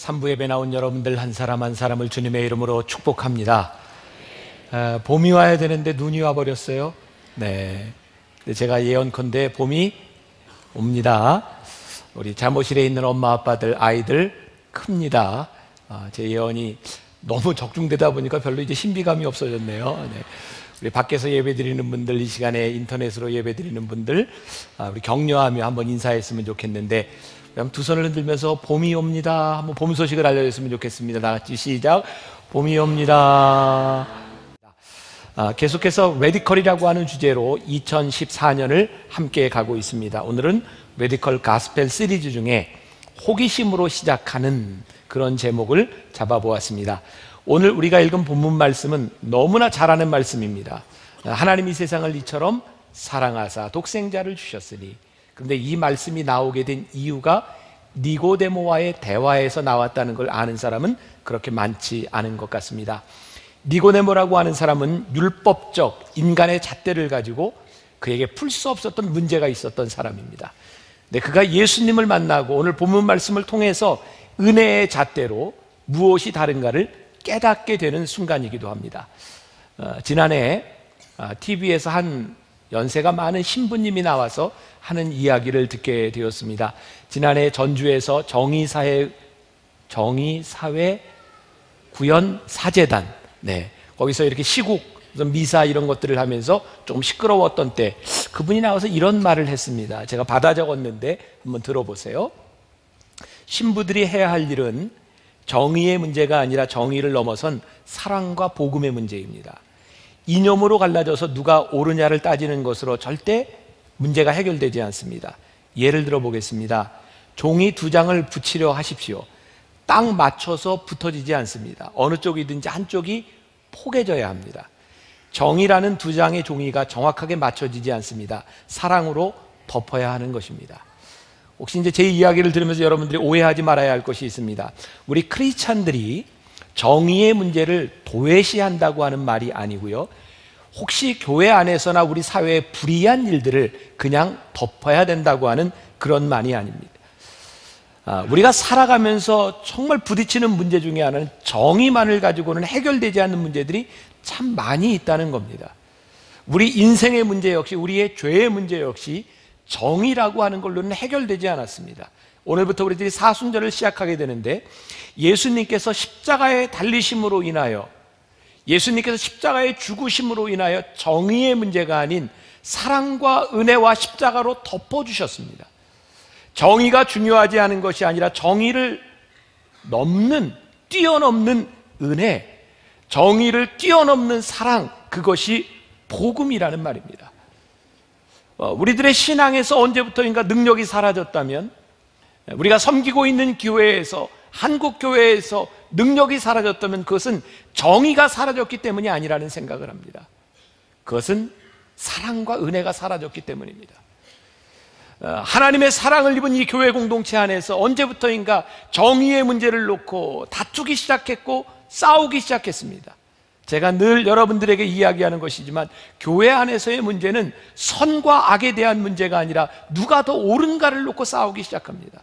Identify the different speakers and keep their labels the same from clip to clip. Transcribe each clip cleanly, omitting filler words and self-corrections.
Speaker 1: 3부 예배 나온 여러분들 한 사람 한 사람을 주님의 이름으로 축복합니다. 봄이 와야 되는데 눈이 와버렸어요. 네, 근데 제가 예언컨대 봄이 옵니다. 우리 잠옷실에 있는 엄마 아빠들 아이들 큽니다. 제 예언이 너무 적중되다 보니까 별로 이제 신비감이 없어졌네요. 네. 우리 밖에서 예배드리는 분들, 이 시간에 인터넷으로 예배드리는 분들, 우리 격려하며 한번 인사했으면 좋겠는데, 두 손을 흔들면서 봄이 옵니다. 한번 봄 소식을 알려줬으면 좋겠습니다. 다 같이 시작. 봄이 옵니다. 계속해서 레디컬이라고 하는 주제로 2014년을 함께 가고 있습니다. 오늘은 레디컬 가스펠 시리즈 중에 호기심으로 시작하는 그런 제목을 잡아보았습니다. 오늘 우리가 읽은 본문 말씀은 너무나 잘 아는 말씀입니다. 하나님이 세상을 이처럼 사랑하사 독생자를 주셨으니. 그런데 이 말씀이 나오게 된 이유가 니고데모와의 대화에서 나왔다는 걸 아는 사람은 그렇게 많지 않은 것 같습니다. 니고데모라고 하는 사람은 율법적 인간의 잣대를 가지고 그에게 풀 수 없었던 문제가 있었던 사람입니다. 근데 그가 예수님을 만나고 오늘 본문 말씀을 통해서 은혜의 잣대로 무엇이 다른가를 깨닫게 되는 순간이기도 합니다. 지난해 TV에서 한 연세가 많은 신부님이 나와서 하는 이야기를 듣게 되었습니다. 지난해 전주에서 정의사회 구현 사재단, 거기서 이렇게 시국 미사 이런 것들을 하면서 좀 시끄러웠던 때 그분이 나와서 이런 말을 했습니다. 제가 받아 적었는데 한번 들어보세요. 신부들이 해야 할 일은 정의의 문제가 아니라 정의를 넘어선 사랑과 복음의 문제입니다. 이념으로 갈라져서 누가 옳으냐를 따지는 것으로 절대 문제가 해결되지 않습니다. 예를 들어 보겠습니다. 종이 2장을 붙이려 하십시오. 딱 맞춰서 붙어지지 않습니다. 어느 쪽이든지 한쪽이 포개져야 합니다. 정의라는 2장의 종이가 정확하게 맞춰지지 않습니다. 사랑으로 덮어야 하는 것입니다. 혹시 이제 제 이야기를 들으면서 여러분들이 오해하지 말아야 할 것이 있습니다. 우리 크리스찬들이 정의의 문제를 도외시한다고 하는 말이 아니고요. 혹시 교회 안에서나 우리 사회에 불이한 일들을 그냥 덮어야 된다고 하는 그런 말이 아닙니다. 우리가 살아가면서 정말 부딪히는 문제 중에 하나는 정의만을 가지고는 해결되지 않는 문제들이 참 많이 있다는 겁니다. 우리 인생의 문제 역시, 우리의 죄의 문제 역시 정의라고 하는 걸로는 해결되지 않았습니다. 오늘부터 우리들이 사순절을 시작하게 되는데 예수님께서 십자가에 달리심으로 인하여, 예수님께서 십자가에 죽으심으로 인하여 정의의 문제가 아닌 사랑과 은혜와 십자가로 덮어주셨습니다. 정의가 중요하지 않은 것이 아니라 정의를 뛰어넘는 은혜, 정의를 뛰어넘는 사랑, 그것이 복음이라는 말입니다. 우리들의 신앙에서 언제부터인가 능력이 사라졌다면, 우리가 섬기고 있는 교회에서, 한국 교회에서 능력이 사라졌다면 그것은 정의가 사라졌기 때문이 아니라는 생각을 합니다. 그것은 사랑과 은혜가 사라졌기 때문입니다. 하나님의 사랑을 입은 이 교회 공동체 안에서 언제부터인가 정의의 문제를 놓고 다투기 시작했고 싸우기 시작했습니다. 제가 늘 여러분들에게 이야기하는 것이지만 교회 안에서의 문제는 선과 악에 대한 문제가 아니라 누가 더 옳은가를 놓고 싸우기 시작합니다.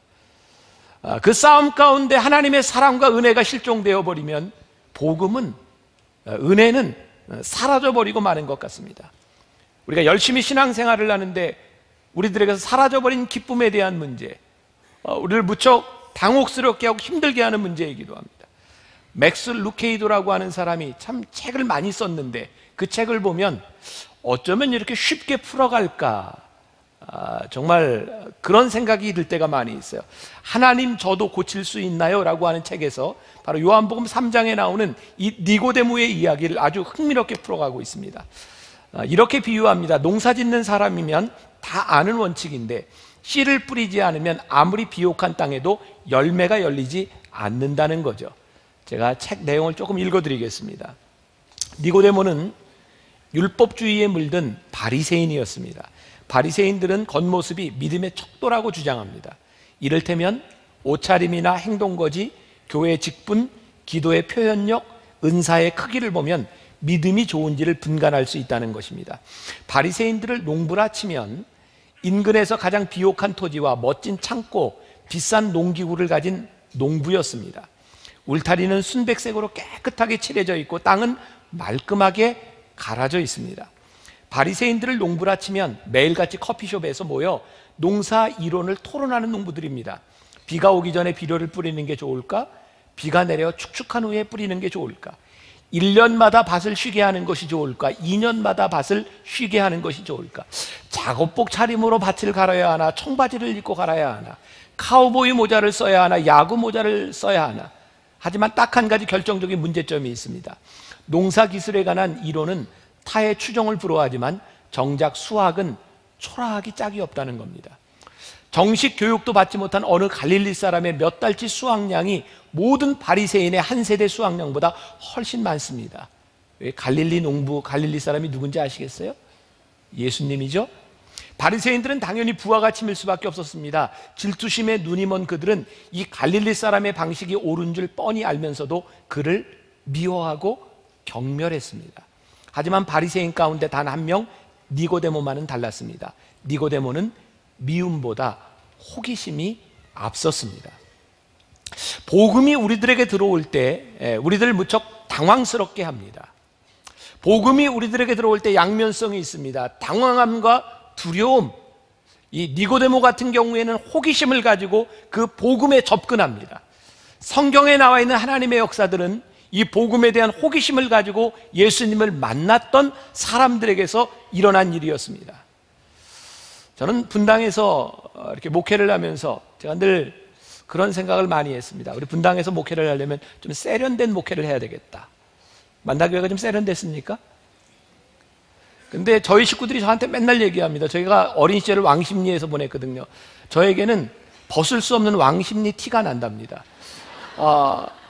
Speaker 1: 그 싸움 가운데 하나님의 사랑과 은혜가 실종되어 버리면 복음은, 은혜는 사라져버리고 마는 것 같습니다. 우리가 열심히 신앙생활을 하는데 우리들에게서 사라져버린 기쁨에 대한 문제, 우리를 무척 당혹스럽게 하고 힘들게 하는 문제이기도 합니다. 맥스 루케이도라고 하는 사람이 참 책을 많이 썼는데 그 책을 보면 어쩌면 이렇게 쉽게 풀어갈까, 정말 그런 생각이 들 때가 많이 있어요. 하나님 저도 고칠 수 있나요? 라고 하는 책에서 바로 요한복음 3장에 나오는 이 니고데모의 이야기를 아주 흥미롭게 풀어가고 있습니다. 이렇게 비유합니다. 농사 짓는 사람이면 다 아는 원칙인데 씨를 뿌리지 않으면 아무리 비옥한 땅에도 열매가 열리지 않는다는 거죠. 제가 책 내용을 조금 읽어드리겠습니다. 니고데모는 율법주의에 물든 바리새인이었습니다. 바리새인들은 겉모습이 믿음의 척도라고 주장합니다. 이를테면 옷차림이나 행동거지, 교회의 직분, 기도의 표현력, 은사의 크기를 보면 믿음이 좋은지를 분간할 수 있다는 것입니다. 바리새인들을 농부라 치면 인근에서 가장 비옥한 토지와 멋진 창고, 비싼 농기구를 가진 농부였습니다. 울타리는 순백색으로 깨끗하게 칠해져 있고 땅은 말끔하게 갈아져 있습니다. 바리새인들을 농부라 치면 매일같이 커피숍에서 모여 농사 이론을 토론하는 농부들입니다. 비가 오기 전에 비료를 뿌리는 게 좋을까? 비가 내려 축축한 후에 뿌리는 게 좋을까? 1년마다 밭을 쉬게 하는 것이 좋을까? 2년마다 밭을 쉬게 하는 것이 좋을까? 작업복 차림으로 밭을 갈아야 하나? 청바지를 입고 갈아야 하나? 카우보이 모자를 써야 하나? 야구 모자를 써야 하나? 하지만 딱 한 가지 결정적인 문제점이 있습니다. 농사 기술에 관한 이론은 타의 추종을 불허하지만 정작 수학은 초라하기 짝이 없다는 겁니다. 정식 교육도 받지 못한 어느 갈릴리 사람의 몇 달치 수확량이 모든 바리새인의 한 세대 수확량보다 훨씬 많습니다. 왜? 갈릴리 농부, 갈릴리 사람이 누군지 아시겠어요? 예수님이죠. 바리새인들은 당연히 부하가 침일 수밖에 없었습니다. 질투심에 눈이 먼 그들은 이 갈릴리 사람의 방식이 옳은 줄 뻔히 알면서도 그를 미워하고 경멸했습니다. 하지만 바리새인 가운데 단 한 명 니고데모만은 달랐습니다. 니고데모는 미움보다 호기심이 앞섰습니다. 복음이 우리들에게 들어올 때 우리들을 무척 당황스럽게 합니다. 복음이 우리들에게 들어올 때 양면성이 있습니다. 당황함과 두려움. 이 니고데모 같은 경우에는 호기심을 가지고 그 복음에 접근합니다. 성경에 나와 있는 하나님의 역사들은 이 복음에 대한 호기심을 가지고 예수님을 만났던 사람들에게서 일어난 일이었습니다. 저는 분당에서 이렇게 목회를 하면서 제가 늘 그런 생각을 많이 했습니다. 우리 분당에서 목회를 하려면 좀 세련된 목회를 해야 되겠다. 만다교회가 좀 세련됐습니까? 근데 저희 식구들이 저한테 맨날 얘기합니다. 저희가 어린 시절을 왕십리에서 보냈거든요. 저에게는 벗을 수 없는 왕십리 티가 난답니다.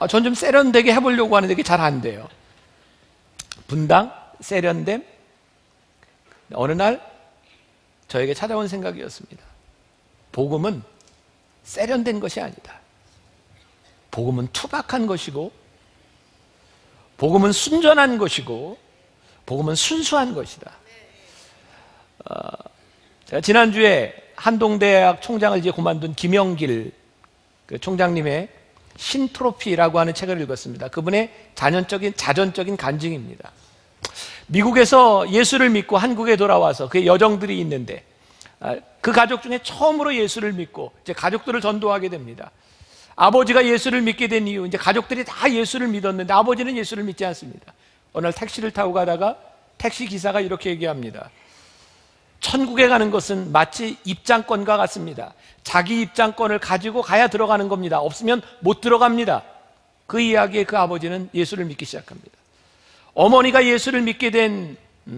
Speaker 1: 전 좀 세련되게 해보려고 하는데 그게 잘 안 돼요. 분당, 세련됨. 어느 날 저에게 찾아온 생각이었습니다. 복음은 세련된 것이 아니다. 복음은 투박한 것이고, 복음은 순전한 것이고, 복음은 순수한 것이다. 제가 지난주에 한동대학 총장을 이제 그만둔 김영길 그 총장님의 신트로피라고 하는 책을 읽었습니다. 그분의 자전적인 간증입니다. 미국에서 예수를 믿고 한국에 돌아와서 그의 여정들이 있는데 그 가족 중에 처음으로 예수를 믿고 이제 가족들을 전도하게 됩니다. 아버지가 예수를 믿게 된 이유, 이제 가족들이 다 예수를 믿었는데 아버지는 예수를 믿지 않습니다. 어느 날 택시를 타고 가다가 택시 기사가 이렇게 얘기합니다. 천국에 가는 것은 마치 입장권과 같습니다. 자기 입장권을 가지고 가야 들어가는 겁니다. 없으면 못 들어갑니다. 그 이야기에 그 아버지는 예수를 믿기 시작합니다. 어머니가 예수를 믿게 된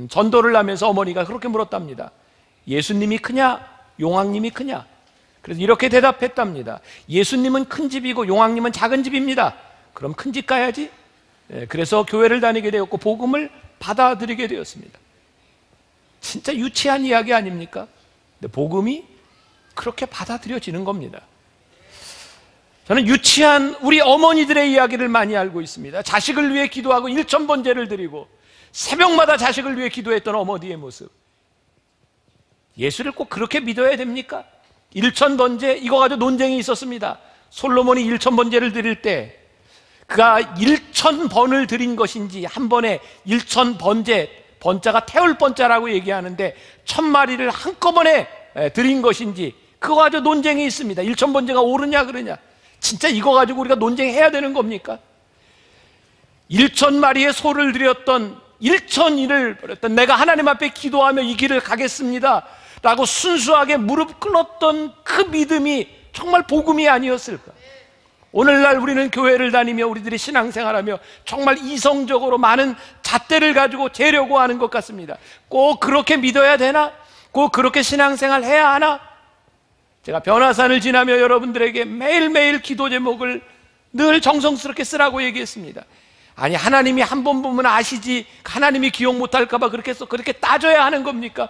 Speaker 1: 전도를 하면서 어머니가 그렇게 물었답니다. 예수님이 크냐? 용왕님이 크냐? 그래서 이렇게 대답했답니다. 예수님은 큰 집이고 용왕님은 작은 집입니다. 그럼 큰 집 가야지. 그래서 교회를 다니게 되었고 복음을 받아들이게 되었습니다. 진짜 유치한 이야기 아닙니까? 근데 복음이 그렇게 받아들여지는 겁니다. 저는 유치한 우리 어머니들의 이야기를 많이 알고 있습니다. 자식을 위해 기도하고 1,000번제를 드리고 새벽마다 자식을 위해 기도했던 어머니의 모습. 예수를 꼭 그렇게 믿어야 됩니까? 1,000번제, 이거 가지고 논쟁이 있었습니다. 솔로몬이 1,000번제를 드릴 때 그가 1,000번을 드린 것인지 한 번에 1,000번제, 번자가 태울 번자라고 얘기하는데 1,000마리를 한꺼번에 드린 것인지 그거 가지고 논쟁이 있습니다. 1,000번제가 옳으냐 그러냐. 진짜 이거 가지고 우리가 논쟁해야 되는 겁니까? 1,000마리의 소를 드렸던 1,000일을 버렸던 내가 하나님 앞에 기도하며 이 길을 가겠습니다 라고 순수하게 무릎 꿇었던 그 믿음이 정말 복음이 아니었을까? 오늘날 우리는 교회를 다니며 우리들이 신앙생활하며 정말 이성적으로 많은 잣대를 가지고 재려고 하는 것 같습니다. 꼭 그렇게 믿어야 되나? 꼭 그렇게 신앙생활 해야 하나? 제가 변화산을 지나며 여러분들에게 매일매일 기도 제목을 늘 정성스럽게 쓰라고 얘기했습니다. 아니, 하나님이 한 번 보면 아시지 하나님이 기억 못할까 봐 그렇게 해서 그렇게 따져야 하는 겁니까?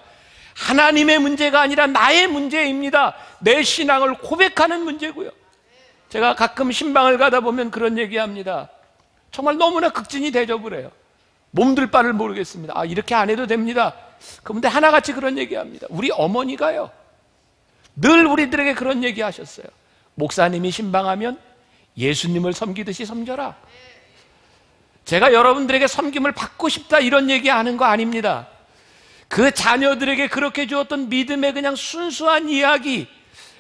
Speaker 1: 하나님의 문제가 아니라 나의 문제입니다. 내 신앙을 고백하는 문제고요. 제가 가끔 신방을 가다 보면 그런 얘기합니다. 정말 너무나 극진히 대접을 해요. 몸둘 바를 모르겠습니다. 이렇게 안 해도 됩니다. 그런데 하나같이 그런 얘기합니다. 우리 어머니가요, 늘 우리들에게 그런 얘기 하셨어요. 목사님이 신방하면 예수님을 섬기듯이 섬겨라. 제가 여러분들에게 섬김을 받고 싶다 이런 얘기하는 거 아닙니다. 그 자녀들에게 그렇게 주었던 믿음의 그냥 순수한 이야기,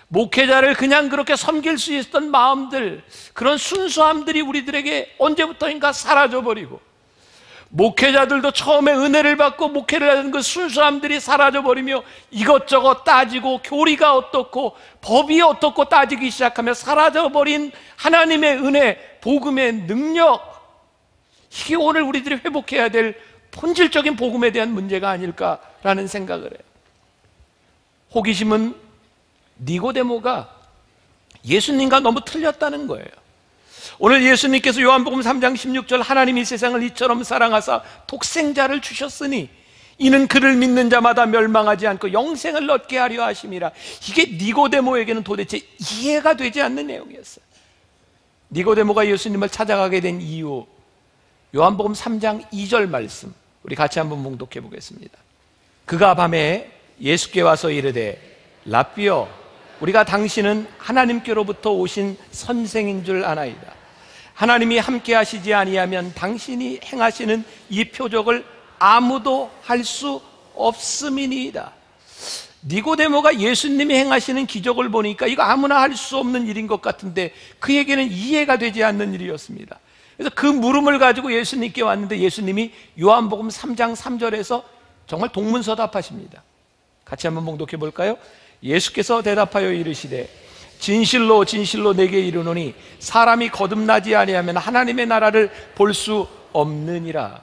Speaker 1: 목회자를 그냥 그렇게 섬길 수 있었던 마음들, 그런 순수함들이 우리들에게 언제부터인가 사라져버리고, 목회자들도 처음에 은혜를 받고 목회를 하는 그 순수함들이 사라져버리며 이것저것 따지고 교리가 어떻고 법이 어떻고 따지기 시작하며 사라져버린 하나님의 은혜, 복음의 능력, 이게 오늘 우리들이 회복해야 될 본질적인 복음에 대한 문제가 아닐까라는 생각을 해요. 호기심은 니고데모가 예수님과 너무 틀렸다는 거예요. 오늘 예수님께서 요한복음 3장 16절 하나님이 세상을 이처럼 사랑하사 독생자를 주셨으니 이는 그를 믿는 자마다 멸망하지 않고 영생을 얻게 하려 하심이라. 이게 니고데모에게는 도대체 이해가 되지 않는 내용이었어요. 니고데모가 예수님을 찾아가게 된 이유, 요한복음 3장 2절 말씀 우리 같이 한번 봉독해 보겠습니다. 그가 밤에 예수께 와서 이르되 랍비여, 우리가 당신은 하나님께로부터 오신 선생인 줄 아나이다. 하나님이 함께 하시지 아니하면 당신이 행하시는 이 표적을 아무도 할 수 없음이니이다. 니고데모가 예수님이 행하시는 기적을 보니까 이거 아무나 할 수 없는 일인 것 같은데 그에게는 이해가 되지 않는 일이었습니다. 그래서 그 물음을 가지고 예수님께 왔는데 예수님이 요한복음 3장 3절에서 정말 동문서답하십니다. 같이 한번 봉독해 볼까요? 예수께서 대답하여 이르시되 진실로 진실로 내게 이르노니 사람이 거듭나지 아니하면 하나님의 나라를 볼 수 없느니라.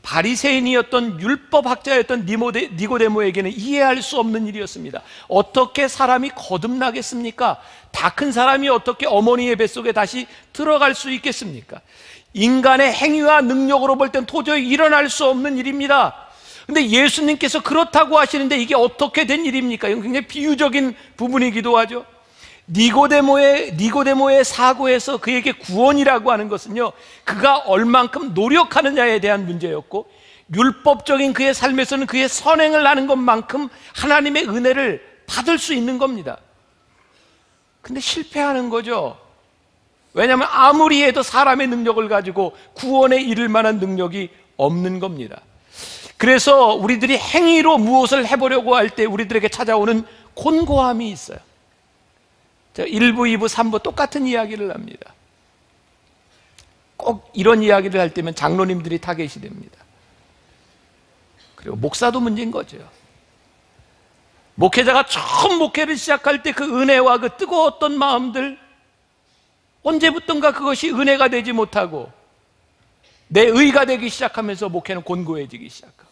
Speaker 1: 바리새인이었던 율법학자였던 니고데모에게는 이해할 수 없는 일이었습니다. 어떻게 사람이 거듭나겠습니까? 다 큰 사람이 어떻게 어머니의 뱃속에 다시 들어갈 수 있겠습니까? 인간의 행위와 능력으로 볼 땐 도저히 일어날 수 없는 일입니다. 근데 예수님께서 그렇다고 하시는데 이게 어떻게 된 일입니까? 이건 굉장히 비유적인 부분이기도 하죠. 니고데모의 사고에서 그에게 구원이라고 하는 것은요, 그가 얼만큼 노력하느냐에 대한 문제였고, 율법적인 그의 삶에서는 그의 선행을 하는 것만큼 하나님의 은혜를 받을 수 있는 겁니다. 근데 실패하는 거죠. 왜냐하면 아무리 해도 사람의 능력을 가지고 구원에 이를 만한 능력이 없는 겁니다. 그래서 우리들이 행위로 무엇을 해보려고 할 때 우리들에게 찾아오는 곤고함이 있어요. 1부, 2부, 3부 똑같은 이야기를 합니다. 꼭 이런 이야기를 할 때면 장로님들이 타겟이 됩니다. 그리고 목사도 문제인 거죠. 목회자가 처음 목회를 시작할 때 그 은혜와 그 뜨거웠던 마음들, 언제부턴가 그것이 은혜가 되지 못하고 내 의가 되기 시작하면서 목회는 곤고해지기 시작하고,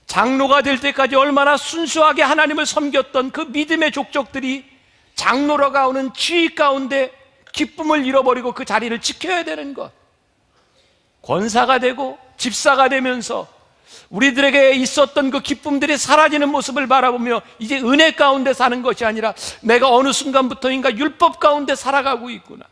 Speaker 1: 장로가 될 때까지 얼마나 순수하게 하나님을 섬겼던 그 믿음의 족적들이 장로라가 오는 지위 가운데 기쁨을 잃어버리고 그 자리를 지켜야 되는 것, 권사가 되고 집사가 되면서 우리들에게 있었던 그 기쁨들이 사라지는 모습을 바라보며 이제 은혜 가운데 사는 것이 아니라 내가 어느 순간부터인가 율법 가운데 살아가고 있구나.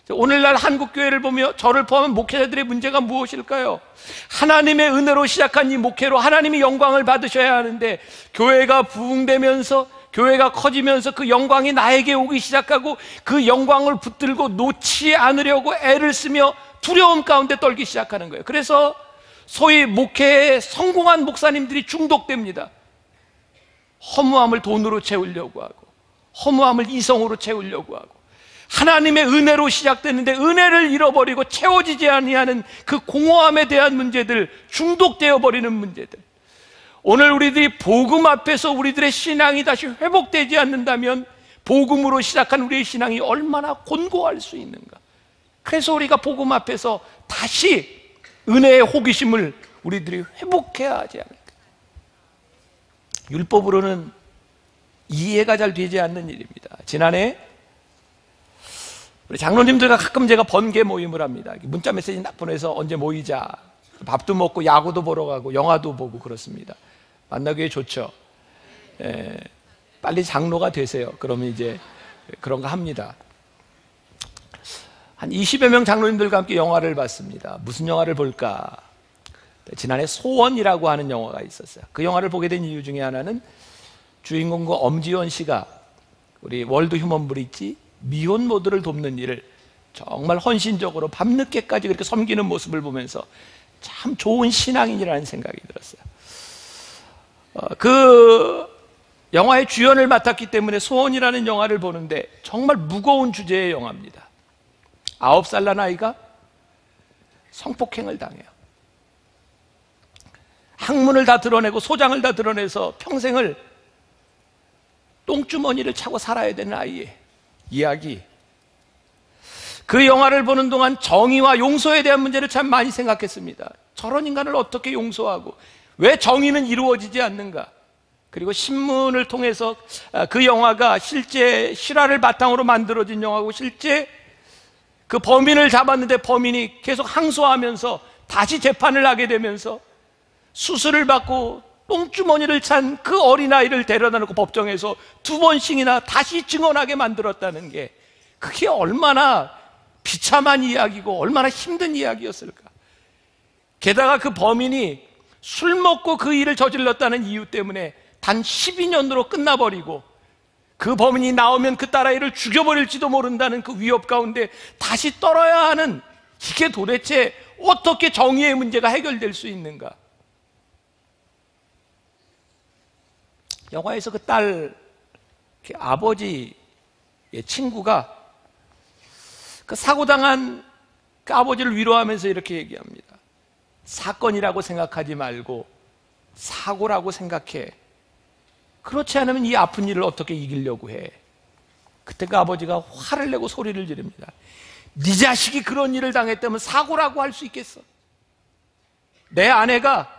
Speaker 1: 오늘날 한국교회를 보며 저를 포함한 목회자들의 문제가 무엇일까요? 하나님의 은혜로 시작한 이 목회로 하나님이 영광을 받으셔야 하는데, 교회가 부흥되면서 교회가 커지면서 그 영광이 나에게 오기 시작하고 그 영광을 붙들고 놓지 않으려고 애를 쓰며 두려움 가운데 떨기 시작하는 거예요. 그래서 소위 목회에 성공한 목사님들이 중독됩니다. 허무함을 돈으로 채우려고 하고, 허무함을 이성으로 채우려고 하고, 하나님의 은혜로 시작됐는데 은혜를 잃어버리고 채워지지 아니하는 그 공허함에 대한 문제들, 중독되어 버리는 문제들. 오늘 우리들이 복음 앞에서 우리들의 신앙이 다시 회복되지 않는다면 복음으로 시작한 우리의 신앙이 얼마나 곤고할 수 있는가. 그래서 우리가 복음 앞에서 다시 은혜의 호기심을 우리들이 회복해야 하지 않을까. 율법으로는 이해가 잘 되지 않는 일입니다. 지난해 우리 장로님들과 가끔 제가 번개 모임을 합니다. 문자 메시지 딱 보내서 언제 모이자, 밥도 먹고 야구도 보러 가고 영화도 보고 그렇습니다. 만나기에 좋죠. 빨리 장로가 되세요. 그러면 이제 그런 거 합니다. 한 20여 명 장로님들과 함께 영화를 봤습니다. 무슨 영화를 볼까? 지난해 소원이라고 하는 영화가 있었어요. 그 영화를 보게 된 이유 중에 하나는 주인공과 엄지원 씨가 우리 월드 휴먼 브릿지 미혼모들을 돕는 일을 정말 헌신적으로 밤늦게까지 그렇게 섬기는 모습을 보면서 참 좋은 신앙인이라는 생각이 들었어요. 그 영화의 주연을 맡았기 때문에 소원이라는 영화를 보는데 정말 무거운 주제의 영화입니다. 9살 난 아이가 성폭행을 당해요. 항문을 다 드러내고 소장을 다 드러내서 평생을 똥주머니를 차고 살아야 되는 아이의 이야기. 그 영화를 보는 동안 정의와 용서에 대한 문제를 참 많이 생각했습니다. 저런 인간을 어떻게 용서하고 왜 정의는 이루어지지 않는가? 그리고 신문을 통해서 그 영화가 실제 실화를 바탕으로 만들어진 영화고, 실제 그 범인을 잡았는데 범인이 계속 항소하면서 다시 재판을 하게 되면서 수술을 받고 똥주머니를 찬 그 어린아이를 데려다 놓고 법정에서 2번씩이나 다시 증언하게 만들었다는 게, 그게 얼마나 비참한 이야기고 얼마나 힘든 이야기였을까. 게다가 그 범인이 술 먹고 그 일을 저질렀다는 이유 때문에 단 12년으로 끝나버리고, 그 범인이 나오면 그 딸아이를 죽여버릴지도 모른다는 그 위협 가운데 다시 떨어야 하는, 이게 도대체 어떻게 정의의 문제가 해결될 수 있는가? 영화에서 그 딸 아버지의 친구가 그 사고당한 그 아버지를 위로하면서 이렇게 얘기합니다. 사건이라고 생각하지 말고 사고라고 생각해. 그렇지 않으면 이 아픈 일을 어떻게 이기려고 해. 그때 그 아버지가 화를 내고 소리를 지릅니다. 네 자식이 그런 일을 당했다면 사고라고 할 수 있겠어? 내 아내가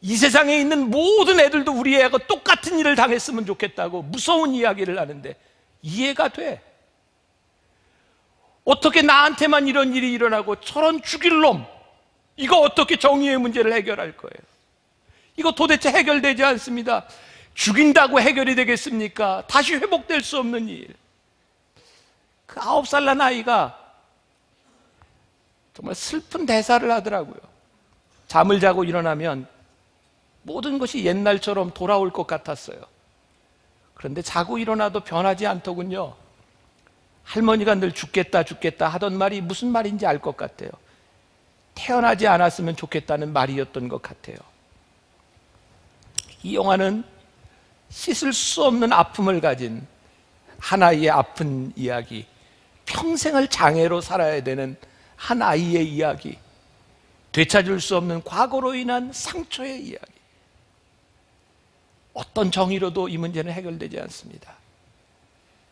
Speaker 1: 이 세상에 있는 모든 애들도 우리 애가 똑같은 일을 당했으면 좋겠다고 무서운 이야기를 하는데 이해가 돼. 어떻게 나한테만 이런 일이 일어나고, 저런 죽일 놈, 이거 어떻게 정의의 문제를 해결할 거예요? 이거 도대체 해결되지 않습니다. 죽인다고 해결이 되겠습니까? 다시 회복될 수 없는 일. 그 9살 난 아이가 정말 슬픈 대사를 하더라고요. 잠을 자고 일어나면 모든 것이 옛날처럼 돌아올 것 같았어요. 그런데 자고 일어나도 변하지 않더군요. 할머니가 늘 죽겠다 죽겠다 하던 말이 무슨 말인지 알 것 같아요. 태어나지 않았으면 좋겠다는 말이었던 것 같아요. 이 영화는 씻을 수 없는 아픔을 가진 한 아이의 아픈 이야기, 평생을 장애로 살아야 되는 한 아이의 이야기, 되찾을 수 없는 과거로 인한 상처의 이야기. 어떤 정의로도 이 문제는 해결되지 않습니다.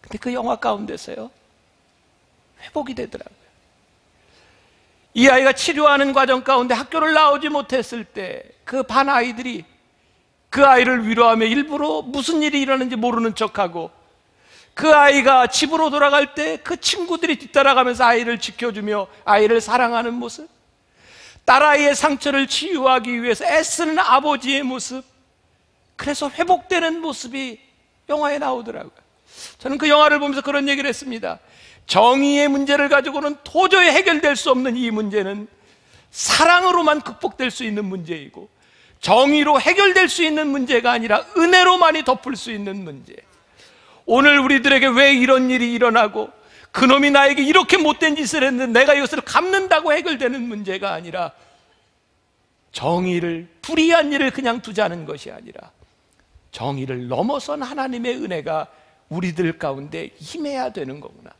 Speaker 1: 근데 그 영화 가운데서요, 회복이 되더라고요. 이 아이가 치료하는 과정 가운데 학교를 나오지 못했을 때 그 반 아이들이 그 아이를 위로하며 일부러 무슨 일이 일어나는지 모르는 척하고, 그 아이가 집으로 돌아갈 때 그 친구들이 뒤따라가면서 아이를 지켜주며 아이를 사랑하는 모습, 딸아이의 상처를 치유하기 위해서 애쓰는 아버지의 모습, 그래서 회복되는 모습이 영화에 나오더라고요. 저는 그 영화를 보면서 그런 얘기를 했습니다. 정의의 문제를 가지고는 도저히 해결될 수 없는 이 문제는 사랑으로만 극복될 수 있는 문제이고, 정의로 해결될 수 있는 문제가 아니라 은혜로만이 덮을 수 있는 문제. 오늘 우리들에게 왜 이런 일이 일어나고 그놈이 나에게 이렇게 못된 짓을 했는데 내가 이것을 갚는다고 해결되는 문제가 아니라, 정의를, 불의한 일을 그냥 두자는 것이 아니라 정의를 넘어선 하나님의 은혜가 우리들 가운데 임해야 되는 거구나.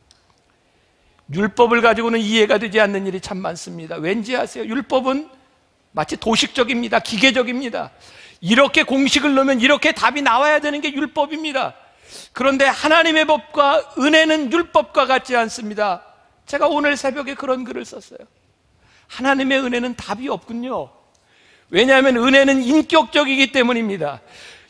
Speaker 1: 율법을 가지고는 이해가 되지 않는 일이 참 많습니다. 왠지 아세요? 율법은 마치 도식적입니다. 기계적입니다. 이렇게 공식을 넣으면 이렇게 답이 나와야 되는 게 율법입니다. 그런데 하나님의 법과 은혜는 율법과 같지 않습니다. 제가 오늘 새벽에 그런 글을 썼어요. 하나님의 은혜는 답이 없군요. 왜냐하면 은혜는 인격적이기 때문입니다.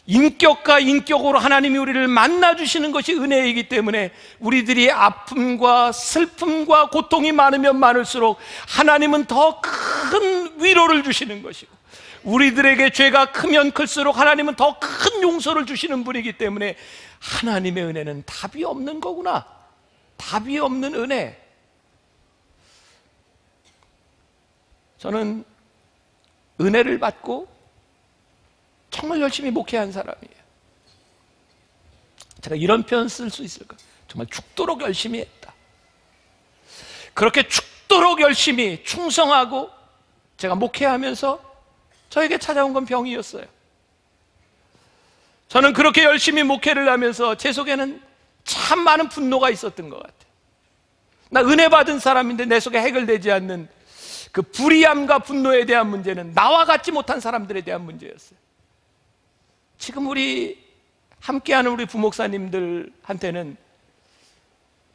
Speaker 1: 인격과 인격으로 하나님이 우리를 만나주시는 것이 은혜이기 때문에 우리들이 아픔과 슬픔과 고통이 많으면 많을수록 하나님은 더 큰 위로를 주시는 것이고, 우리들에게 죄가 크면 클수록 하나님은 더 큰 용서를 주시는 분이기 때문에 하나님의 은혜는 답이 없는 거구나. 답이 없는 은혜. 저는 은혜를 받고 정말 열심히 목회한 사람이에요. 제가 이런 표현 쓸 수 있을까? 정말 죽도록 열심히 했다. 그렇게 죽도록 열심히 충성하고 제가 목회하면서 저에게 찾아온 건 병이었어요. 저는 그렇게 열심히 목회를 하면서 제 속에는 참 많은 분노가 있었던 것 같아요. 나 은혜 받은 사람인데 내 속에 해결되지 않는 그 불의함과 분노에 대한 문제는 나와 같지 못한 사람들에 대한 문제였어요. 지금 우리 함께하는 우리 부목사님들한테는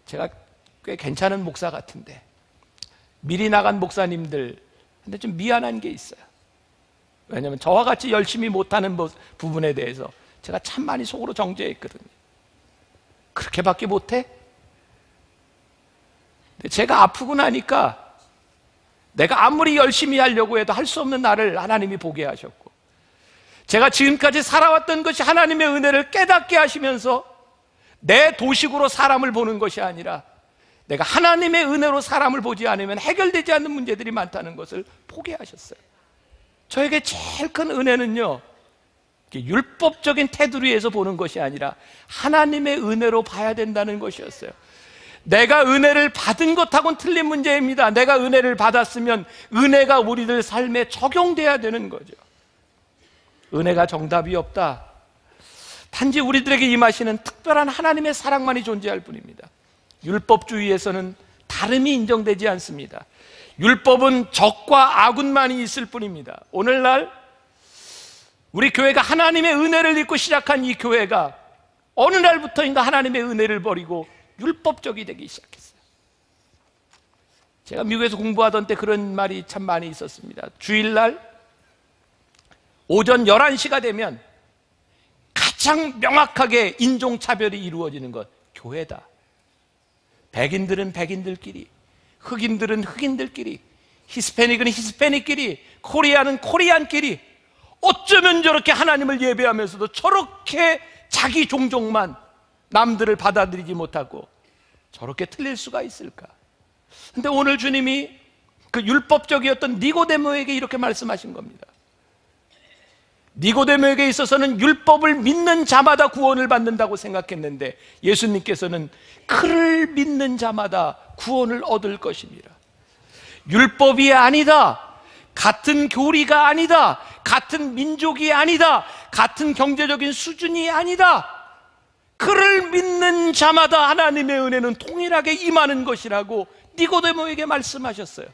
Speaker 1: 제가 꽤 괜찮은 목사 같은데 미리 나간 목사님들한테 좀 미안한 게 있어요. 왜냐하면 저와 같이 열심히 못하는 부분에 대해서 제가 참 많이 속으로 정죄했거든요. 그렇게밖에 못해? 근데 제가 아프고 나니까 내가 아무리 열심히 하려고 해도 할 수 없는 나를 하나님이 보게 하셨고, 제가 지금까지 살아왔던 것이 하나님의 은혜를 깨닫게 하시면서 내 도식으로 사람을 보는 것이 아니라 내가 하나님의 은혜로 사람을 보지 않으면 해결되지 않는 문제들이 많다는 것을 보게 하셨어요. 저에게 제일 큰 은혜는요, 율법적인 테두리에서 위해서 보는 것이 아니라 하나님의 은혜로 봐야 된다는 것이었어요. 내가 은혜를 받은 것하고는 틀린 문제입니다. 내가 은혜를 받았으면 은혜가 우리들 삶에 적용돼야 되는 거죠. 은혜가 정답이 없다. 단지 우리들에게 임하시는 특별한 하나님의 사랑만이 존재할 뿐입니다. 율법주의에서는 다름이 인정되지 않습니다. 율법은 적과 아군만이 있을 뿐입니다. 오늘날 우리 교회가 하나님의 은혜를 입고 시작한 이 교회가 어느 날부터인가 하나님의 은혜를 버리고 율법적이 되기 시작했어요. 제가 미국에서 공부하던 때 그런 말이 참 많이 있었습니다. 주일날 오전 11시가 되면 가장 명확하게 인종차별이 이루어지는 것, 교회다. 백인들은 백인들끼리, 흑인들은 흑인들끼리, 히스패닉은 히스패닉끼리, 코리안은 코리안끼리, 어쩌면 저렇게 하나님을 예배하면서도 저렇게 자기 종족만 남들을 받아들이지 못하고 저렇게 틀릴 수가 있을까? 근데 오늘 주님이 그 율법적이었던 니고데모에게 이렇게 말씀하신 겁니다. 니고데모에게 있어서는 율법을 믿는 자마다 구원을 받는다고 생각했는데 예수님께서는 그를 믿는 자마다 구원을 얻을 것입니다. 율법이 아니다, 같은 교리가 아니다, 같은 민족이 아니다, 같은 경제적인 수준이 아니다, 그를 믿는 자마다 하나님의 은혜는 통일하게 임하는 것이라고 니고데모에게 말씀하셨어요.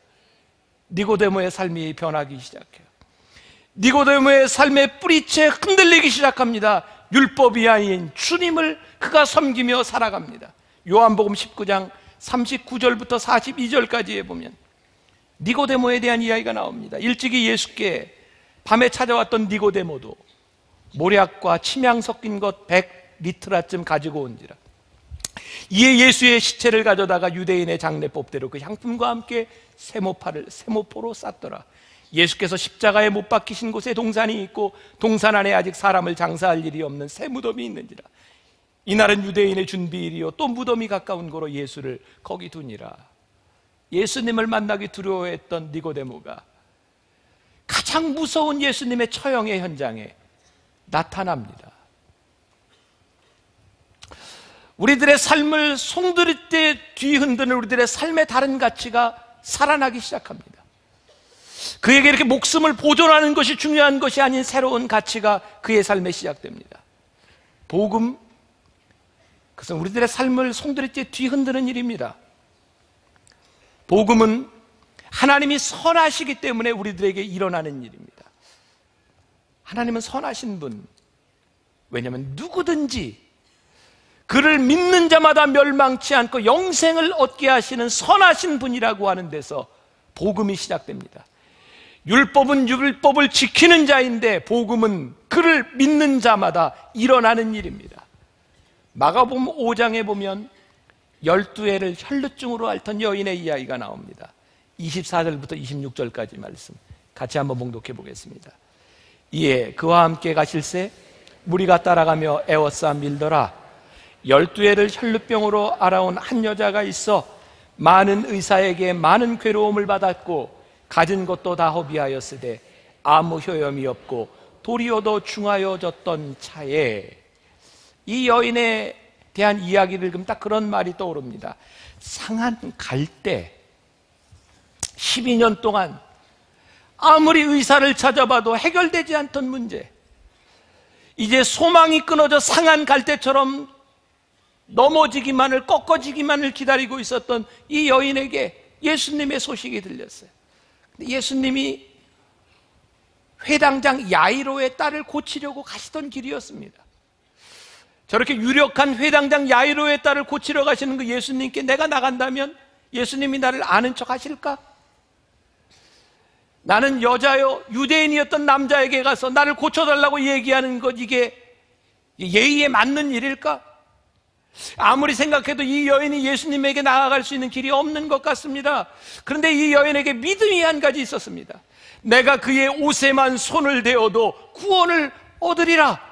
Speaker 1: 니고데모의 삶이 변하기 시작해요. 니고데모의 삶의 뿌리채 흔들리기 시작합니다. 율법이 아닌 주님을 그가 섬기며 살아갑니다. 요한복음 19장 39절부터 42절까지에 보면 니고데모에 대한 이야기가 나옵니다. 일찍이 예수께 밤에 찾아왔던 니고데모도 모략과 침향 섞인 것 100리트라쯤 가지고 온지라. 이에 예수의 시체를 가져다가 유대인의 장례법대로 그 향품과 함께 세모포로 쌌더라. 예수께서 십자가에 못 박히신 곳에 동산이 있고 동산 안에 아직 사람을 장사할 일이 없는 새 무덤이 있는지라. 이날은 유대인의 준비일이요 또 무덤이 가까운 거로 예수를 거기 두니라. 예수님을 만나기 두려워했던 니고데모가 가장 무서운 예수님의 처형의 현장에 나타납니다. 우리들의 삶을 송두리째 뒤흔드는 우리들의 삶의 다른 가치가 살아나기 시작합니다. 그에게 이렇게 목숨을 보존하는 것이 중요한 것이 아닌 새로운 가치가 그의 삶에 시작됩니다. 복음, 그것은 우리들의 삶을 송두리째 뒤흔드는 일입니다. 복음은 하나님이 선하시기 때문에 우리들에게 일어나는 일입니다. 하나님은 선하신 분, 왜냐하면 누구든지 그를 믿는 자마다 멸망치 않고 영생을 얻게 하시는 선하신 분이라고 하는 데서 복음이 시작됩니다. 율법은 율법을 지키는 자인데 복음은 그를 믿는 자마다 일어나는 일입니다. 마가복음 5장에 보면 12해를 혈루증으로 앓던 여인의 이야기가 나옵니다. 24절부터 26절까지 말씀 같이 한번 봉독해 보겠습니다. 이에 그와 함께 가실새 무리가 따라가며 애워싸 밀더라. 12해를 혈루병으로 앓아온 한 여자가 있어 많은 의사에게 많은 괴로움을 받았고 가진 것도 다 허비하였으되 아무 효염이 없고 도리어도 중하여졌던 차에 이 여인의 대한 이야기를 읽으면 딱 그런 말이 떠오릅니다. 상한 갈대 12년 동안 아무리 의사를 찾아봐도 해결되지 않던 문제, 이제 소망이 끊어져 상한 갈대처럼 넘어지기만을, 꺾어지기만을 기다리고 있었던 이 여인에게 예수님의 소식이 들렸어요. 예수님이 회당장 야이로의 딸을 고치려고 가시던 길이었습니다. 저렇게 유력한 회당장 야이로의 딸을 고치러 가시는 그 예수님께 내가 나간다면 예수님이 나를 아는 척 하실까? 나는 여자요, 유대인이었던 남자에게 가서 나를 고쳐달라고 얘기하는 것, 이게 예의에 맞는 일일까? 아무리 생각해도 이 여인이 예수님에게 나아갈 수 있는 길이 없는 것 같습니다. 그런데 이 여인에게 믿음이 한 가지 있었습니다. 내가 그의 옷에만 손을 대어도 구원을 얻으리라.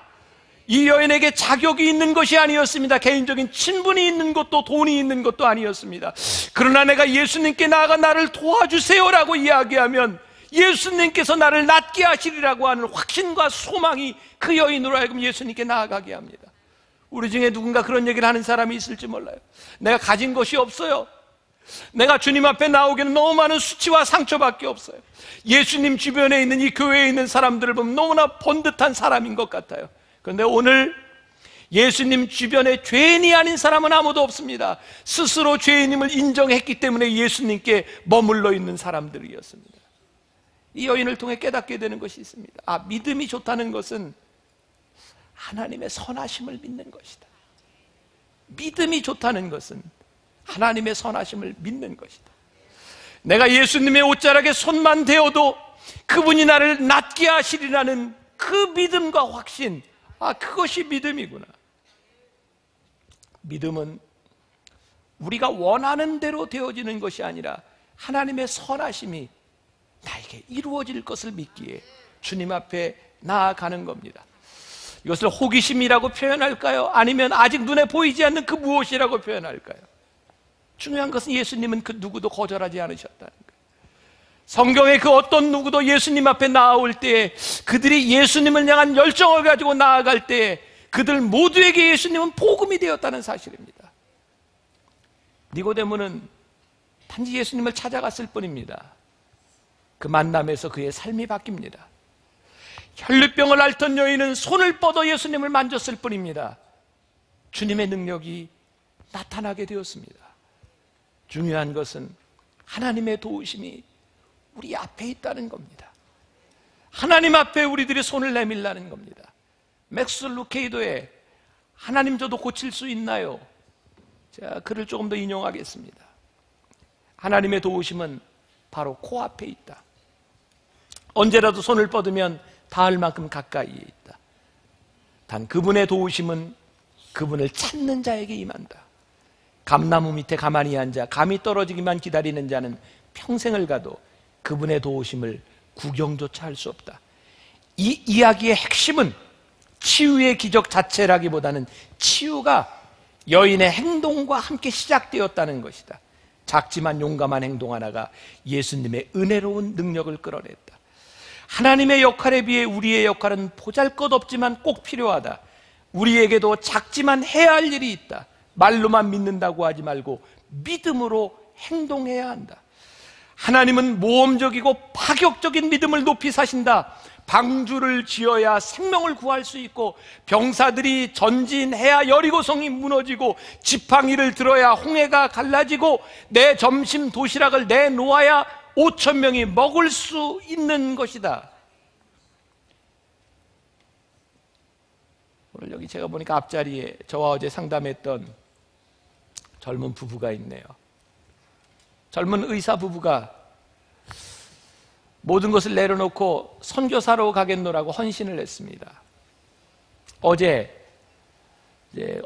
Speaker 1: 이 여인에게 자격이 있는 것이 아니었습니다. 개인적인 친분이 있는 것도 돈이 있는 것도 아니었습니다. 그러나 내가 예수님께 나아가 나를 도와주세요라고 이야기하면 예수님께서 나를 낫게 하시리라고 하는 확신과 소망이 그 여인으로 하여금 예수님께 나아가게 합니다. 우리 중에 누군가 그런 얘기를 하는 사람이 있을지 몰라요. 내가 가진 것이 없어요. 내가 주님 앞에 나오기는 너무 많은 수치와 상처밖에 없어요. 예수님 주변에 있는 이 교회에 있는 사람들을 보면 너무나 번듯한 사람인 것 같아요. 그런데 오늘 예수님 주변에 죄인이 아닌 사람은 아무도 없습니다. 스스로 죄인임을 인정했기 때문에 예수님께 머물러 있는 사람들이었습니다. 이 여인을 통해 깨닫게 되는 것이 있습니다. 아, 믿음이 좋다는 것은 하나님의 선하심을 믿는 것이다. 믿음이 좋다는 것은 하나님의 선하심을 믿는 것이다. 내가 예수님의 옷자락에 손만 대어도 그분이 나를 낫게 하시리라는 그 믿음과 확신, 아, 그것이 믿음이구나. 믿음은 우리가 원하는 대로 되어지는 것이 아니라 하나님의 선하심이 나에게 이루어질 것을 믿기에 주님 앞에 나아가는 겁니다. 이것을 호기심이라고 표현할까요? 아니면 아직 눈에 보이지 않는 그 무엇이라고 표현할까요? 중요한 것은 예수님은 그 누구도 거절하지 않으셨다는 거예요. 성경의 그 어떤 누구도 예수님 앞에 나아올 때에, 그들이 예수님을 향한 열정을 가지고 나아갈 때에 그들 모두에게 예수님은 복음이 되었다는 사실입니다. 니고데모는 단지 예수님을 찾아갔을 뿐입니다. 그 만남에서 그의 삶이 바뀝니다. 혈루병을 앓던 여인은 손을 뻗어 예수님을 만졌을 뿐입니다. 주님의 능력이 나타나게 되었습니다. 중요한 것은 하나님의 도우심이 우리 앞에 있다는 겁니다. 하나님 앞에 우리들이 손을 내밀라는 겁니다. 맥스 루케이도의 하나님 저도 고칠 수 있나요? 제가 글을 조금 더 인용하겠습니다. 하나님의 도우심은 바로 코앞에 있다. 언제라도 손을 뻗으면 닿을 만큼 가까이에 있다. 단 그분의 도우심은 그분을 찾는 자에게 임한다. 감나무 밑에 가만히 앉아 감이 떨어지기만 기다리는 자는 평생을 가도 그분의 도우심을 구경조차 할 수 없다. 이 이야기의 핵심은 치유의 기적 자체라기보다는 치유가 여인의 행동과 함께 시작되었다는 것이다. 작지만 용감한 행동 하나가 예수님의 은혜로운 능력을 끌어냈다. 하나님의 역할에 비해 우리의 역할은 보잘것없지만 꼭 필요하다. 우리에게도 작지만 해야 할 일이 있다. 말로만 믿는다고 하지 말고 믿음으로 행동해야 한다. 하나님은 모험적이고 파격적인 믿음을 높이 사신다. 방주를 지어야 생명을 구할 수 있고, 병사들이 전진해야 여리고성이 무너지고, 지팡이를 들어야 홍해가 갈라지고, 내 점심 도시락을 내놓아야 5,000명이 먹을 수 있는 것이다. 오늘 여기 제가 보니까 앞자리에 저와 어제 상담했던 젊은 부부가 있네요. 젊은 의사 부부가 모든 것을 내려놓고 선교사로 가겠노라고 헌신을 했습니다. 어제 이제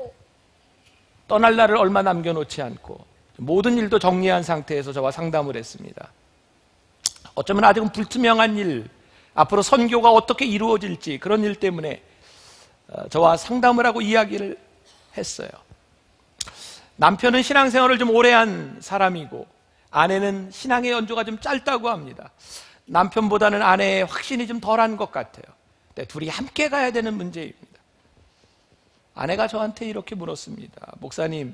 Speaker 1: 떠날 날을 얼마 남겨놓지 않고 모든 일도 정리한 상태에서 저와 상담을 했습니다. 어쩌면 아직은 불투명한 일, 앞으로 선교가 어떻게 이루어질지 그런 일 때문에 저와 상담을 하고 이야기를 했어요. 남편은 신앙생활을 좀 오래 한 사람이고 아내는 신앙의 연조가 좀 짧다고 합니다. 남편보다는 아내의 확신이 좀 덜한 것 같아요. 근데 둘이 함께 가야 되는 문제입니다. 아내가 저한테 이렇게 물었습니다. 목사님,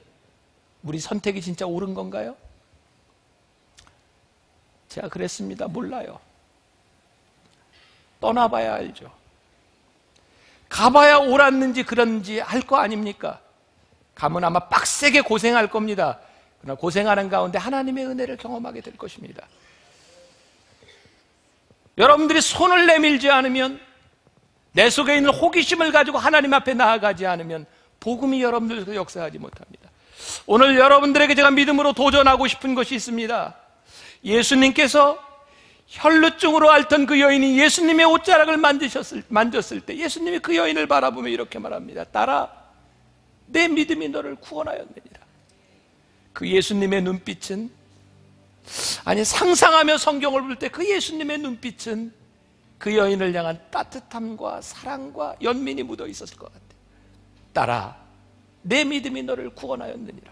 Speaker 1: 우리 선택이 진짜 옳은 건가요? 제가 그랬습니다. 몰라요. 떠나봐야 알죠. 가봐야 옳았는지 그런지 알 거 아닙니까? 가면 아마 빡세게 고생할 겁니다. 그러나 고생하는 가운데 하나님의 은혜를 경험하게 될 것입니다. 여러분들이 손을 내밀지 않으면, 내 속에 있는 호기심을 가지고 하나님 앞에 나아가지 않으면 복음이 여러분들에서 역사하지 못합니다. 오늘 여러분들에게 제가 믿음으로 도전하고 싶은 것이 있습니다. 예수님께서 혈루증으로 앓던 그 여인이 예수님의 옷자락을 만졌을 때 예수님이 그 여인을 바라보며 이렇게 말합니다. 딸아, 내 믿음이 너를 구원하였느니라. 그 예수님의 눈빛은, 아니 상상하며 성경을 볼 때 그 예수님의 눈빛은 그 여인을 향한 따뜻함과 사랑과 연민이 묻어 있었을 것 같아요. 딸아, 내 믿음이 너를 구원하였느니라.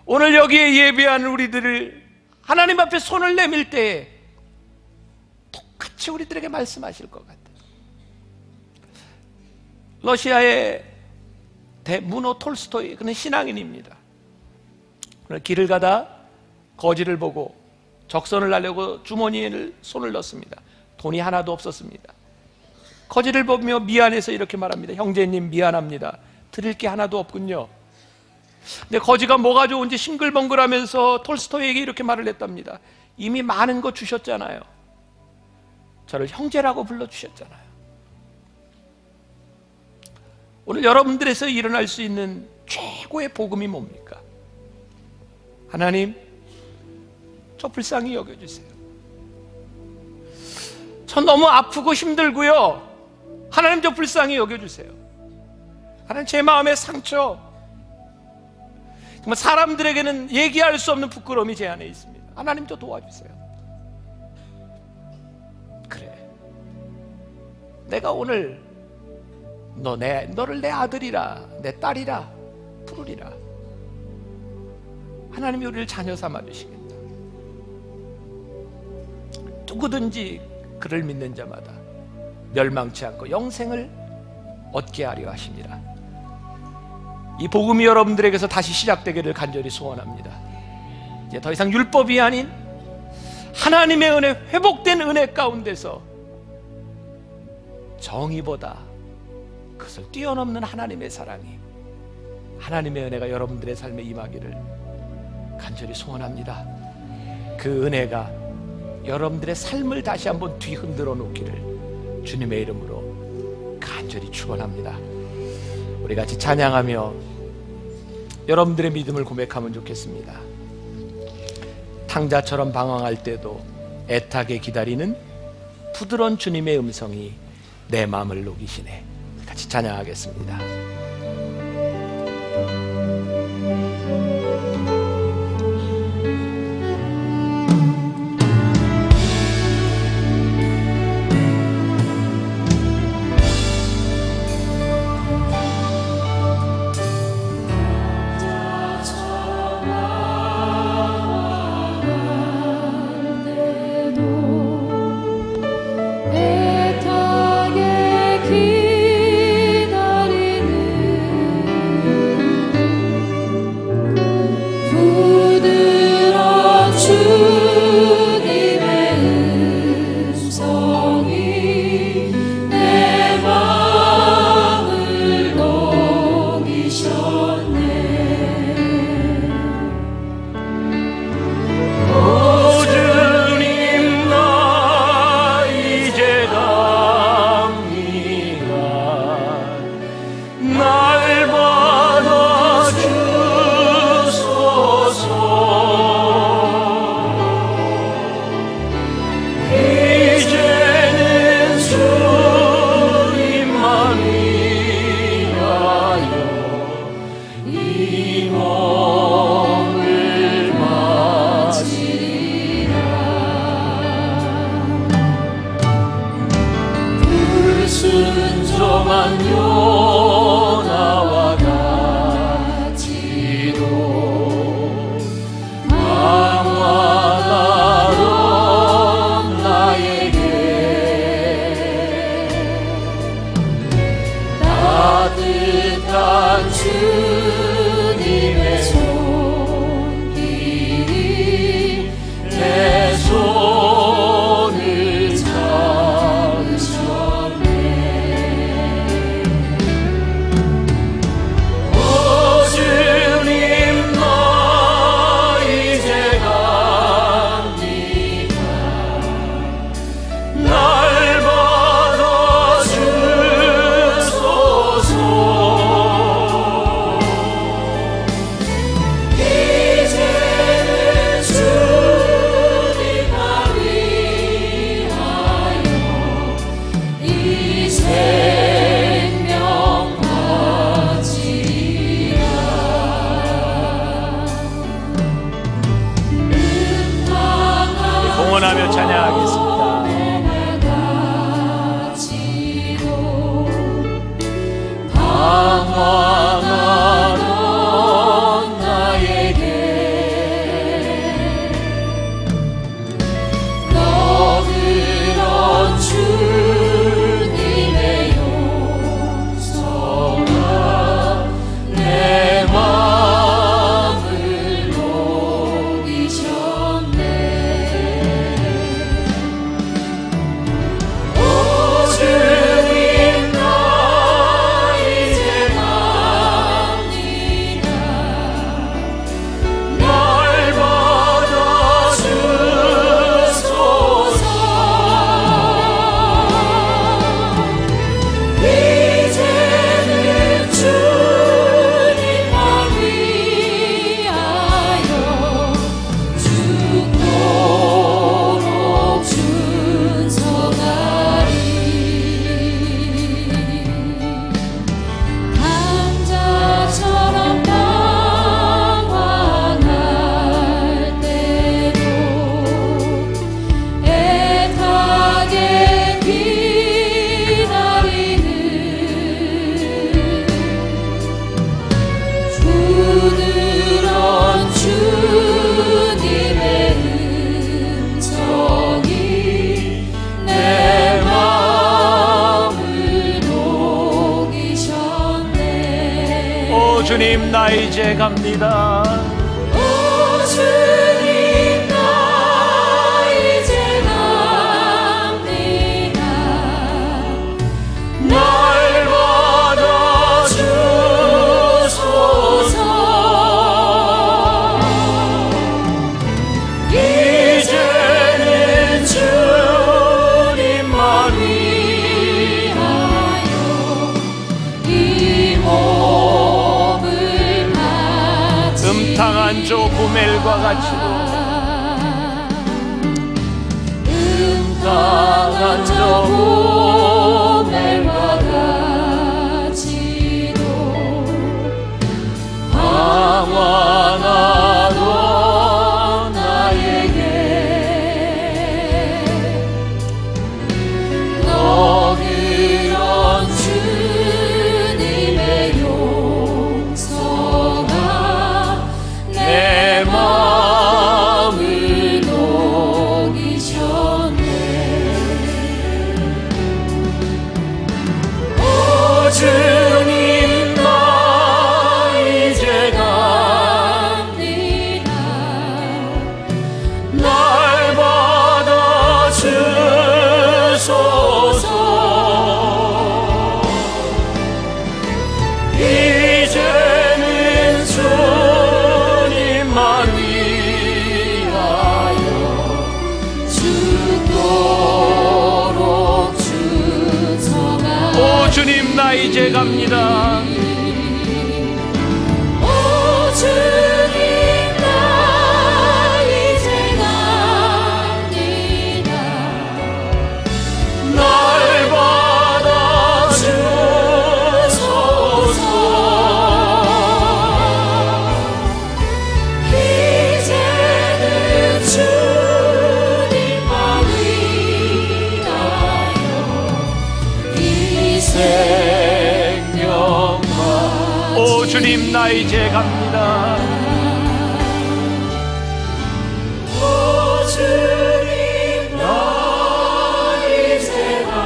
Speaker 1: 오늘 여기에 예배하는 우리들을 하나님 앞에 손을 내밀 때에 똑같이 우리들에게 말씀하실 것 같아요. 러시아의 문호 톨스토이, 그는 신앙인입니다. 오늘 길을 가다 거지를 보고 적선을 하려고 주머니에 손을 넣습니다. 돈이 하나도 없었습니다. 거지를 보며 미안해서 이렇게 말합니다. 형제님, 미안합니다. 드릴 게 하나도 없군요. 근데 거지가 뭐가 좋은지 싱글벙글하면서 톨스토이에게 이렇게 말을 했답니다. 이미 많은 거 주셨잖아요. 저를 형제라고 불러주셨잖아요. 오늘 여러분들에서 일어날 수 있는 최고의 복음이 뭡니까? 하나님, 저 불쌍히 여겨주세요. 저 너무 아프고 힘들고요. 하나님, 저 불쌍히 여겨주세요. 하나님, 제 마음의 상처, 정말 사람들에게는 얘기할 수 없는 부끄러움이 제 안에 있습니다. 하나님, 저 도와주세요. 그래, 내가 오늘 너를 내 아들이라, 내 딸이라 부르리라. 하나님이 우리를 자녀 삼아주시겠다. 누구든지 그를 믿는 자마다 멸망치 않고 영생을 얻게 하려 하십니다. 이 복음이 여러분들에게서 다시 시작되기를 간절히 소원합니다. 이제 더 이상 율법이 아닌 하나님의 은혜, 회복된 은혜 가운데서 정의보다 그것을 뛰어넘는 하나님의 사랑이, 하나님의 은혜가 여러분들의 삶에 임하기를 간절히 소원합니다. 그 은혜가 여러분들의 삶을 다시 한번 뒤흔들어 놓기를 주님의 이름으로 간절히 축원합니다. 우리 같이 찬양하며 여러분들의 믿음을 고백하면 좋겠습니다. 탕자처럼 방황할 때도 애타게 기다리는 부드러운 주님의 음성이 내 마음을 녹이시네. 같이 찬양하겠습니다.
Speaker 2: 애타게 기다리는 뜻한 주님의 손길이 내 손을 잡으셨네. 오 주님 나 이제 갑니다. 날 받아주소서. 이제는 주님만 위하여 이 생명 바치리라.
Speaker 1: 공헌하며 찬양하겠습니다.
Speaker 2: 방황하던 나에게 너그러운 주님의 용서가 내 마음을 녹이셨네. 오 주님 나 이제 갑니다. 날 받아주소서. 이제는 주님만 위하여 죽도록 준성하리. 감자처럼 방황할 때도 애타게 기다리는 부드러운 주님의 음성이 내 마음을 녹이셨네.
Speaker 1: 오 주님 나 이제 갑니다.
Speaker 2: 오 주님 나 이제 갑니다. 날 받아주소서. 이제는 주님만 위하여 이 몸을 바치리라.
Speaker 1: 음탕한 조 고멜과 같이도
Speaker 2: 음탕한 저 고멜과 같이도 방황하던 나에게 너그러운 주님의 용서가 내 마음을 녹이셨네. 오 주님 나 이제 갑니다. 날 받아주소서. 이제는 주님만 위하여 죽도록 준성하리.
Speaker 1: 오 주님 나 이제 갑니다.
Speaker 2: 오 주님 나 이제 갑니다. 날 받아주소서. 이제는 주님만 위하여 이 생명만.
Speaker 1: 오 주님 나 이제 갑니다.
Speaker 2: 오 주님 나 이제 갑니다.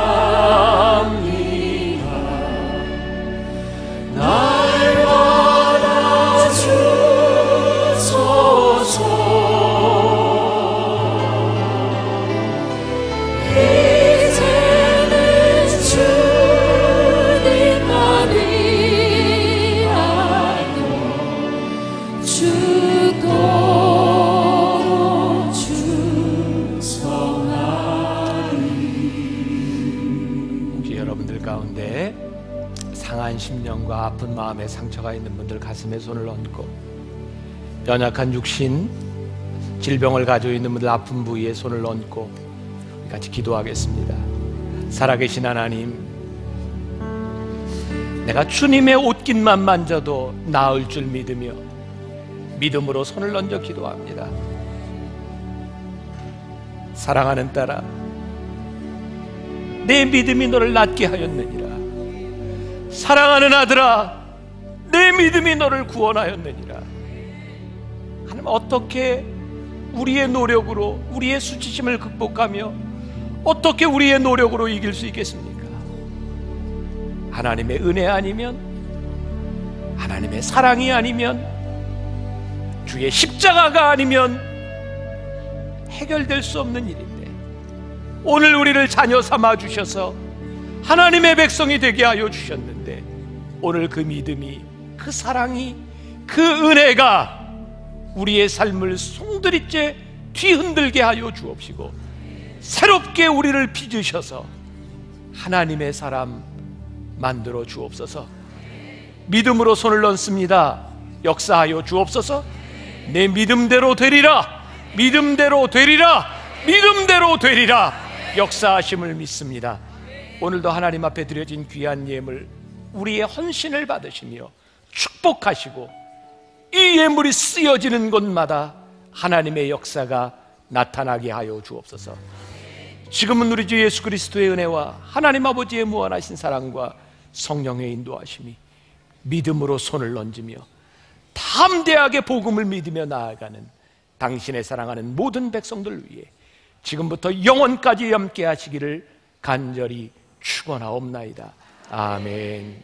Speaker 1: 만심령과 아픈 마음에 상처가 있는 분들 가슴에 손을 얹고, 연약한 육신, 질병을 가지고 있는 분들 아픈 부위에 손을 얹고 같이 기도하겠습니다. 살아계신 하나님, 내가 주님의 옷깃만 만져도 나을 줄 믿으며 믿음으로 손을 얹어 기도합니다. 사랑하는 딸아, 내 믿음이 너를 낫게 하였느니라. 사랑하는 아들아, 내 믿음이 너를 구원하였느니라. 하나님, 어떻게 우리의 노력으로 우리의 수치심을 극복하며 어떻게 우리의 노력으로 이길 수 있겠습니까? 하나님의 은혜 아니면, 하나님의 사랑이 아니면, 주의 십자가가 아니면 해결될 수 없는 일인데, 오늘 우리를 자녀 삼아 주셔서 하나님의 백성이 되게 하여 주셨는데, 오늘 그 믿음이, 그 사랑이, 그 은혜가 우리의 삶을 송두리째 뒤흔들게 하여 주옵시고, 새롭게 우리를 빚으셔서 하나님의 사람 만들어 주옵소서. 믿음으로 손을 얹습니다. 역사하여 주옵소서. 내 믿음대로 되리라, 믿음대로 되리라, 믿음대로 되리라. 역사하심을 믿습니다. 오늘도 하나님 앞에 드려진 귀한 예물, 우리의 헌신을 받으시며 축복하시고, 이 예물이 쓰여지는 곳마다 하나님의 역사가 나타나게 하여 주옵소서. 지금은 우리 주 예수 그리스도의 은혜와 하나님 아버지의 무한하신 사랑과 성령의 인도하심이 믿음으로 손을 얹으며 담대하게 복음을 믿으며 나아가는 당신의 사랑하는 모든 백성들 위해 지금부터 영원까지 함께 하시기를 간절히 축원하옵나이다. 아멘.